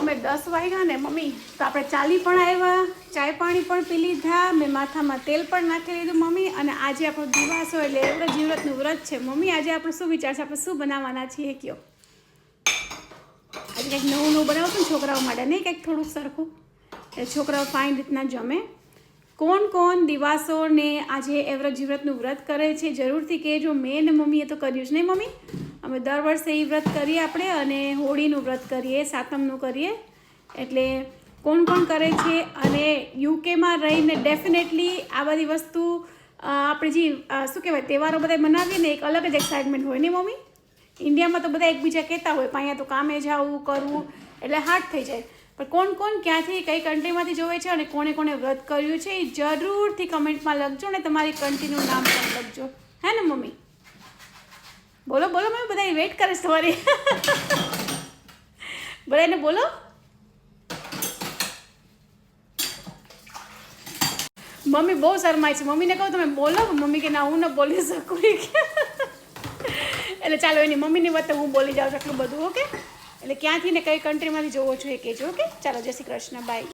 અમે 10 વાગ્યા ને મમ્મી તો આપણે ચાલી પણ આવ્યા, ચાય પાણી પણ પી લીધા, મેં માથામાં તેલ પણ નાખી લીધું મમ્મી. અને આજે આપણો દિવસ હોય એટલે એવડે જીવરતનું વ્રત છે મમ્મી. આજે આપણે શું વિચાર છે, આપણે શું બનાવવાના છીએ કયો? આજે કંઈક નવું બનાવતું ને છોકરાઓ માટે, નહીં કંઈક થોડુંક સરખું, એટલે છોકરાઓ ફાઇન રીતના જમે. કોણ કોણ દિવાસોને આજે એવરેજ જીવરતનું વ્રત કરે છે જરૂરથી કહેજો. મેં ને મમ્મીએ તો કર્યું જ નહીં મમ્મી. અમે દર વર્ષે એ વ્રત કરીએ આપણે, અને હોળીનું વ્રત કરીએ, સાતમનું કરીએ. એટલે કોણ કોણ કરે છે? અને યુકેમાં રહીને ડેફિનેટલી આ બધી વસ્તુ આપણે જે શું કહેવાય તહેવારો બધા મનાવીએ ને, એક અલગ જ એક્સાઇટમેન્ટ હોય ને મમ્મી. ઇન્ડિયામાં તો બધા એકબીજા કહેતા હોય પણ અહીંયા તો કામે જવું કરવું એટલે હાર્ડ થઈ જાય. પણ કોણ કોણ ક્યાંથી કઈ કન્ટ્રીમાંથી જોવે છે અને કોણે કોણે વ્રત કર્યું છે એ જરૂરથી કમેન્ટમાં લખજો, ને તમારી કન્ટ્રીનું નામ પણ લખજો, હે ને મમ્મી? બોલો બોલો મમ્મી, બધા વેઇટ કરે છે તમારી. બધાને બોલો. મમ્મી બહુ શરમાય છે. મમ્મીને કહું તમે બોલો, મમ્મી કે ના હું ન બોલી શકું. એટલે ચાલો એની મમ્મીની વાત હું બોલી જાઉં છું એટલું બધું. ઓકે, એટલે ક્યાંથી ને કઈ કન્ટ્રીમાંથી જોવો છો એ કહેજો. ઓકે ચાલો, જય શ્રી કૃષ્ણ, બાય.